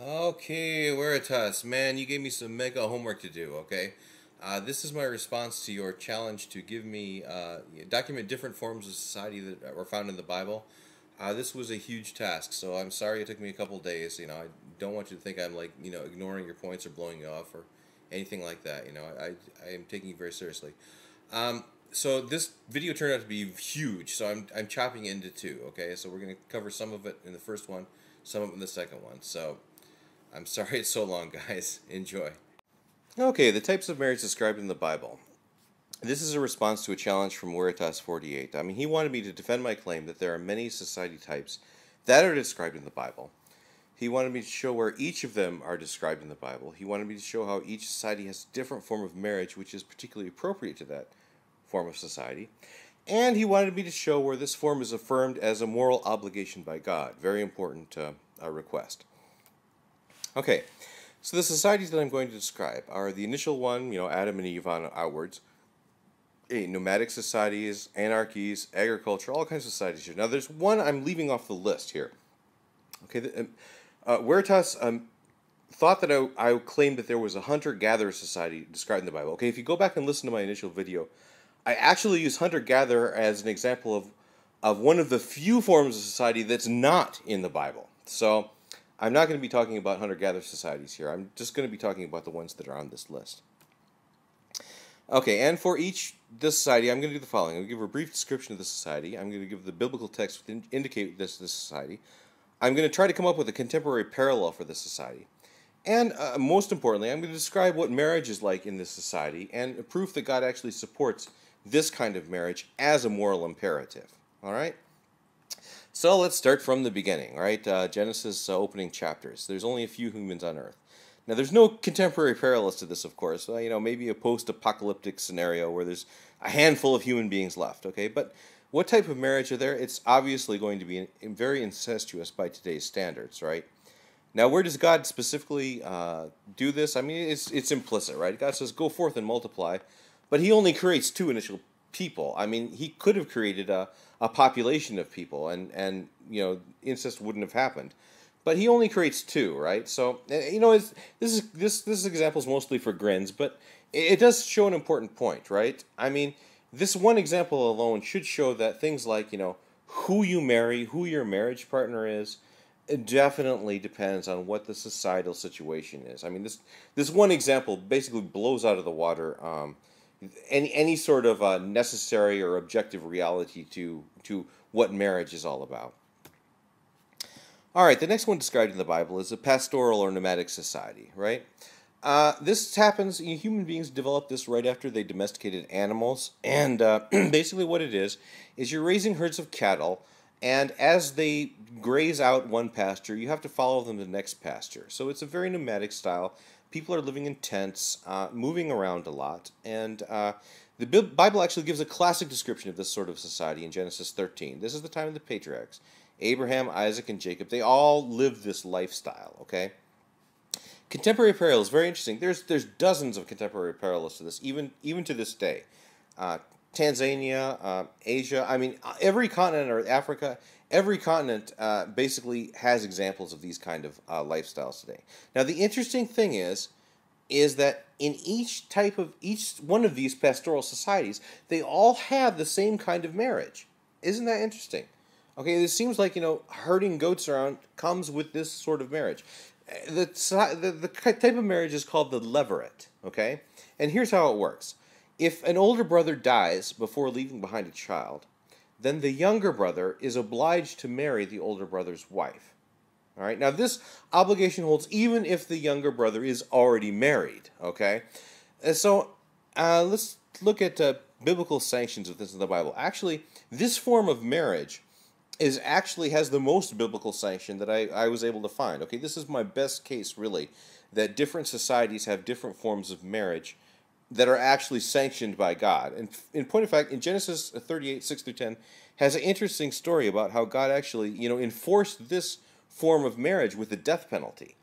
Okay, Veritas, man, you gave me some mega homework to do, okay? This is my response to your challenge to give me, document different forms of society that were found in the Bible. This was a huge task, so I'm sorry it took me a couple days. I don't want you to think I'm like, ignoring your points or blowing you off or anything like that. I am taking it very seriously. So this video turned out to be huge, so I'm chopping it into two, okay? So we're going to cover some of it in the first one, some of it in the second one. So I'm sorry it's so long, guys. Enjoy. Okay, the types of marriage described in the Bible. This is a response to a challenge from Veritas 48. I mean, he wanted me to defend my claim that there are many society types that are described in the Bible. He wanted me to show where each of them are described in the Bible. He wanted me to show how each society has a different form of marriage which is particularly appropriate to that form of society. And he wanted me to show where this form is affirmed as a moral obligation by God. Very important request. Okay, so the societies that I'm going to describe are the initial one, Adam and Eve on outwards, nomadic societies, anarchies, agriculture, all kinds of societies here. Now, there's one I'm leaving off the list here. Okay, Veritas thought that I claimed that there was a hunter-gatherer society described in the Bible. Okay, if you go back and listen to my initial video, I actually use hunter-gatherer as an example of one of the few forms of society that's not in the Bible. So I'm not going to be talking about hunter-gatherer societies here. I'm just going to be talking about the ones that are on this list. Okay, and for this society, I'm going to do the following. I'm going to give a brief description of the society. I'm going to give the biblical text to indicate this society. I'm going to try to come up with a contemporary parallel for this society. And most importantly, I'm going to describe what marriage is like in this society and proof that God actually supports this kind of marriage as a moral imperative. All right? So let's start from the beginning, right? Genesis opening chapters. There's only a few humans on Earth. Now, there's no contemporary parallels to this, of course. Maybe a post-apocalyptic scenario where there's a handful of human beings left, okay? But what type of marriage are there? It's obviously going to be very incestuous by today's standards, right? Now, where does God specifically do this? I mean, it's implicit, right? God says, go forth and multiply, but he only creates two initial people. I mean, he could have created a population of people, and incest wouldn't have happened. But he only creates two, right? So this example is mostly for grins, but it does show an important point, right? I mean, this one example alone should show that things like who you marry, who your marriage partner is, it definitely depends on what the societal situation is. I mean, this one example basically blows out of the water any sort of necessary or objective reality to what marriage is all about. All right, the next one described in the Bible is a pastoral or nomadic society, right? This happens, human beings developed this right after they domesticated animals, and basically what it is you're raising herds of cattle, and as they graze out one pasture, you have to follow them to the next pasture. So it's a very nomadic style. People are living in tents, moving around a lot, and the Bible actually gives a classic description of this sort of society in Genesis 13. This is the time of the patriarchs. Abraham, Isaac, and Jacob, they all lived this lifestyle, okay? Contemporary parallels, very interesting. There's dozens of contemporary parallels to this, even to this day. Tanzania, Asia, I mean, every continent, or Africa, every continent basically has examples of these kind of lifestyles today. Now, the interesting thing is that in each one of these pastoral societies, they all have the same kind of marriage. Isn't that interesting? Okay, it seems like, herding goats around comes with this sort of marriage. The type of marriage is called the levirate, okay? And here's how it works. If an older brother dies before leaving behind a child, then the younger brother is obliged to marry the older brother's wife. All right, now this obligation holds even if the younger brother is already married, okay? And so let's look at biblical sanctions of this in the Bible. Actually, this form of marriage has the most biblical sanction that I was able to find. Okay, this is my best case, really, that different societies have different forms of marriage that are actually sanctioned by God. And in point of fact, in Genesis 38, 6 through 10, has an interesting story about how God actually, enforced this form of marriage with the death penalty.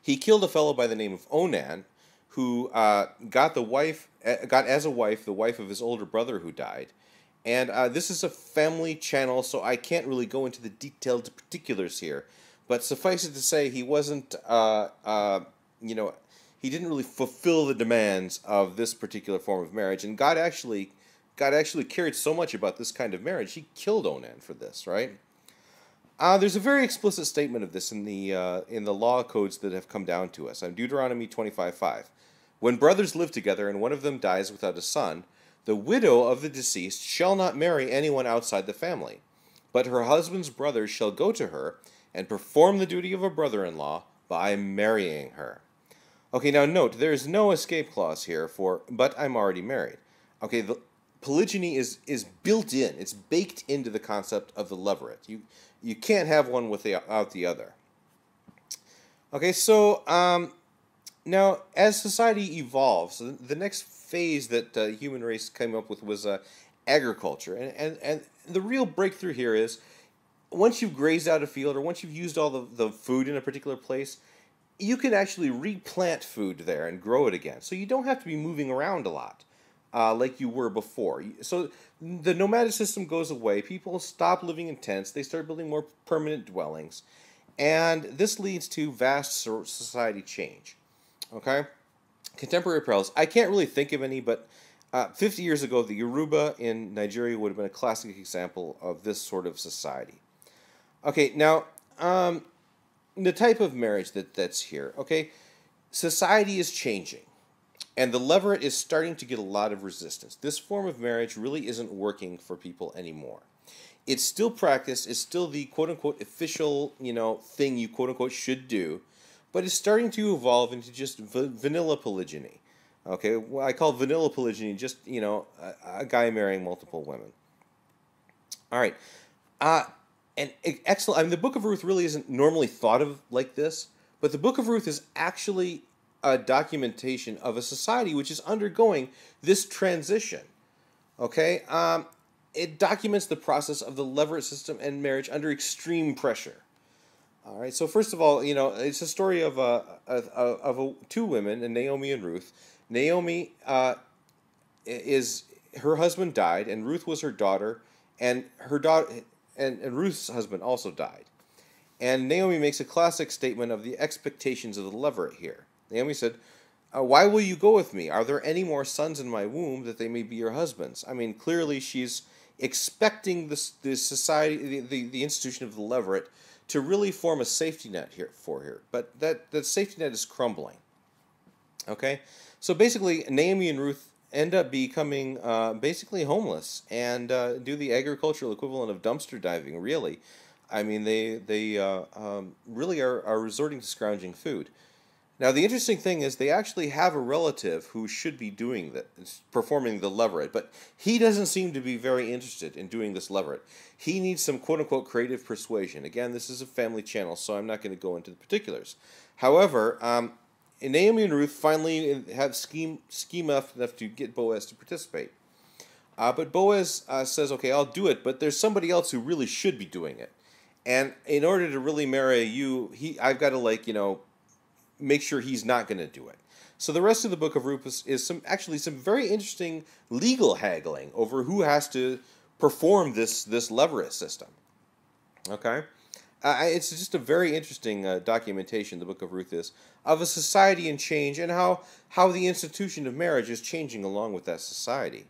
He killed a fellow by the name of Onan, who got as a wife the wife of his older brother who died. And this is a family channel, so I can't really go into the detailed particulars here. but suffice it to say, he wasn't, you know, he didn't really fulfill the demands of this particular form of marriage, and God actually cared so much about this kind of marriage, he killed Onan for this, right? There's a very explicit statement of this in the law codes that have come down to us. Deuteronomy 25:5. When brothers live together and one of them dies without a son, the widow of the deceased shall not marry anyone outside the family, but her husband's brothers shall go to her and perform the duty of a brother-in-law by marrying her. Okay, now note, there is no escape clause here for, but I'm already married. Okay, the polygyny is built in. It's baked into the concept of the levirate. You can't have one without the other. Okay, so now as society evolves, the next phase that the human race came up with was agriculture, and the real breakthrough here is once you've grazed out a field or once you've used all the food in a particular place, you can actually replant food there and grow it again. So you don't have to be moving around a lot like you were before. So the nomadic system goes away. People stop living in tents. They start building more permanent dwellings. And this leads to vast society change. Okay? Contemporary parallels. I can't really think of any, but 50 years ago, the Yoruba in Nigeria would have been a classic example of this sort of society. Okay, now, the type of marriage that's here. Okay, society is changing. And the levirate is starting to get a lot of resistance. This form of marriage really isn't working for people anymore. It's still practiced. It's still the quote-unquote official, thing you quote-unquote should do. But it's starting to evolve into just vanilla polygyny. Okay, well, I call vanilla polygyny just, a guy marrying multiple women. All right. And excellent. I mean, the Book of Ruth really isn't normally thought of like this. But the Book of Ruth is actually a documentation of a society which is undergoing this transition. Okay? It documents the process of the levirate system and marriage under extreme pressure. All right. So first of all, it's a story of two women, Naomi and Ruth. Naomi is her husband died, and Ruth was her daughter, and her daughter and Ruth's husband also died. And Naomi makes a classic statement of the expectations of the levirate here. Naomi said, "Why will you go with me? Are there any more sons in my womb that they may be your husbands?" I mean, clearly she's expecting this society, the institution of the levirate, to really form a safety net here for her. But that safety net is crumbling. Okay? So basically, Naomi and Ruth end up becoming basically homeless and do the agricultural equivalent of dumpster diving, really. I mean, they really are resorting to scrounging food. Now, the interesting thing is they actually have a relative who should be doing that, performing the levirate, but he doesn't seem to be very interested in doing this levirate. He needs some quote-unquote creative persuasion. Again, this is a family channel, so I'm not going to go into the particulars. However, Naomi and Ruth finally have scheme enough to get Boaz to participate. But Boaz says, "Okay, I'll do it, but there's somebody else who really should be doing it. And in order to really marry you, I've got to make sure he's not going to do it." So the rest of the Book of Ruth is some very interesting legal haggling over who has to perform this levirate system. Okay? It's just a very interesting documentation, the Book of Ruth is, of a society in change and how the institution of marriage is changing along with that society.